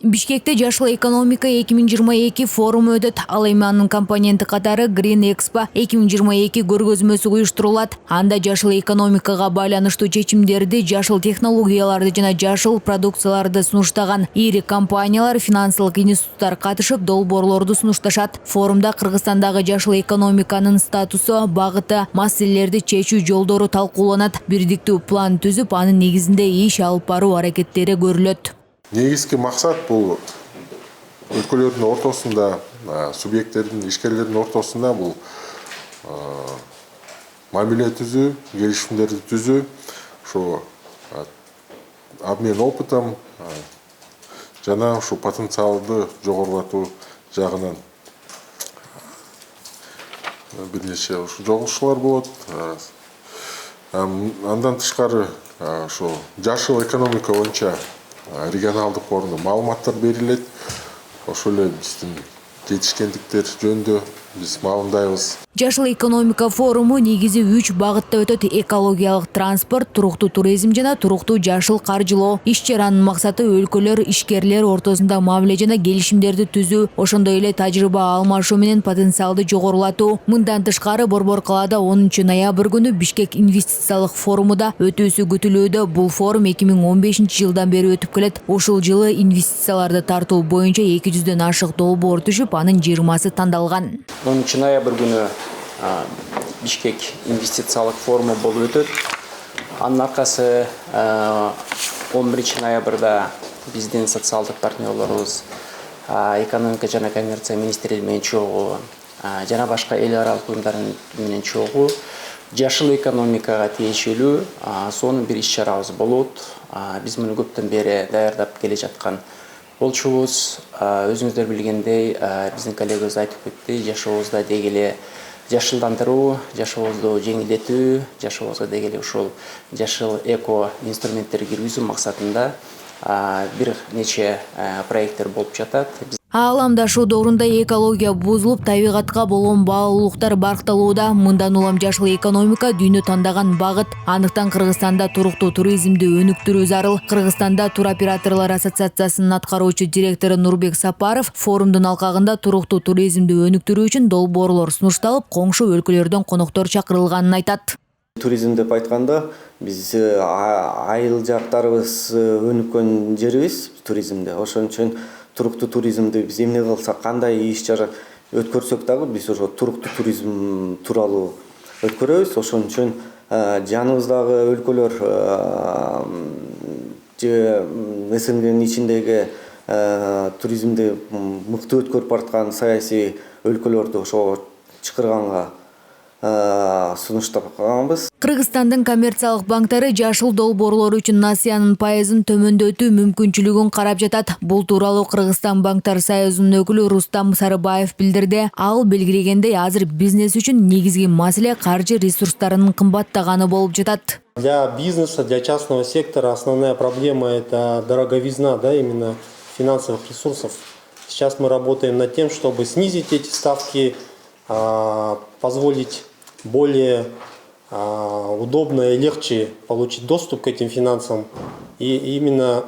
Бишкекте жашыл экономика 2022 форуму өтөт. Ал эми анын компоненти катары Green Expo 2022 көргөзмөсү уюштурулат. Анда жашыл экономикага байланыштуу чечимдерди, жашыл технологияларды жана жашыл продукцияларды сунуштаган ири компаниялар, финансылык институттар катышып, долбоорлорду сунушташат. Форумда Кыргызстандагы жашыл экономиканын статусу, багыты, маселелерди чечүү жолдору талкууланат. Бирдиктүү план түзүп, анын негизинде иш алып баруу аракеттери көрүлөт. Негизги максат бул өлкөлөрдүн ортосунда, субъекттердин, ишкерлердин ортосунда бул мамиле түзүү, келишимдерди түзүү, ошо обмен опытом жана ушу потенциалды жогорулатуу жагынан бир нече жолугушуулар болот. Андан тышкары ошо жашыл экономика боюнча регионалдык форумда маалыматтар берилет. Ошол эле биздин жетишкендиктер жөнүндө биз маалымдайбыз. Жашыл экономика форуму негизи 3 багытта өтөт: экологиялык транспорт, туруктуу туризм жана туруктуу жашыл каржылоо. Иш-чаранын максаты өлкөлөр, ишкерлер ортосунда мамиле жана келишимдерди түзүү, ошондой эле тажрыйба алмашуу менен потенциалды жогорулатуу. Мындан тышкары Борбор калаада 10 ноябрь күнү Бишкек инвестициялык форумуда өтүүсү күтүлүүдө. Бул форум 2015 жылдан бери өтүп келет. Ушул жылы инвестицияларды тартуу боюнча 200дөн ашык долбоор түшүп, анын 20сы тандалган. 10 ноябрь күнү Бишкек инвестициялык форуму болуп өтөт. Анын аркасы 11 ноябрда биздин социалдык партнерлорубуз, экономика жана коммерция министрлиги менен чогуу жана башка эл аралык уюмдар менен чогуу жашыл экономикага тиешелүү сонун бир иш-чарабыз болот. Биз муну көптөн бери даярдап келе жаткан болчубуз. Өзүңүздөр билгендей, биздин коллегабыз айтып кетти, жашообузда деги эле жашылдандыруу, жашообузду жеңилдетүү, жашообузга деги эле ушул жашыл эко инструменттер киргизүү максатында бир нече проекттер болуп жатат. Ааламдашуу доорунда экология бузулуп, табигатка болгон баалуулуктар баркталууда. Мындан улам жашыл экономика дүйнө тандаган багыт. Андыктан Кыргызстанда туруктуу туризмди өнүктүрүү зарыл. Кыргызстанда туроператорлор ассоциациясынын аткаруучу директору Нурбек Сапаров форумдун алкагында туруктуу туризмди өнүктүрүү үчүн долбоорлор сунушталып, коңшу өлкөлөрдөн коноктор чакырылганын айтат. Туризм деп айтканда биз айыл жактарыбыз өнүккөн жерибиз туризмде. Ошон үчүн туруктуу туризмди биз эмне кылсак, кандай иш-чара өткөрсөк дагы биз ошо туруктуу туризм тууралуу өткөрөбүз. Ошон үчүн жаныбыздагы өлкөлөр же СНГнын ичиндеги туризмди мыкты өткөрүп бараткан саясий өлкөлөрдү ошого чакырганга сунуштапбыз. Кыргызстандын коммерциялык банктары жашыл долбоорлор үчүн насыянын пайызын төмөндөтүү мүмкүнчүлүгүн карап жатат. Бул тууралуу Кыргызстан банктар союзунун өкүлү Рустам Сарыбаев билдирди. Ал белгилегендей, азыр бизнес үчүн негизги маселе каржы ресурстарынын кымбаттаганы болуп жатат. Для бизнеса, для частного сектора основная проблема – это дороговизна, именно финансовых ресурсов. Сейчас мы работаем над тем, чтобы снизить эти ставки, позволить более удобно и легче получить доступ к этим финансам. И именно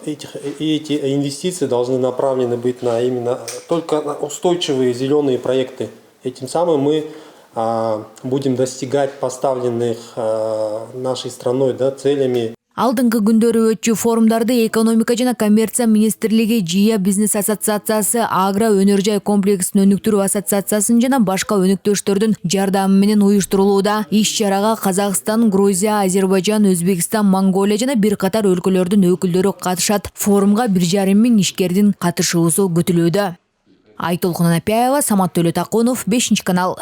эти инвестиции должны направлены быть на именно только на устойчивые зеленые проекты. Этим самым мы будем достигать поставленных нашей страной целями. Алдыңкы күндөрү өтчү форумдарды экономика жана коммерция министрлиги, ЖИА бизнес ассоциациясы, Агро өнөр жай комплексин өнүктүрүү ассоциациясын жана башка өнүктөштөрдүн жардамы менен уюштурулууда. Иш-чарага Казакстан, Грузия, Азербайжан, Өзбекстан, Монголия жана бир катар өлкөлөрдүн өкүлдөрү катышат. Форумга 1,5 миң ишкердин катышуусу күтүлүүдө. Айтолкун Анапяева, Самат Төлөтакунов, 5 канал.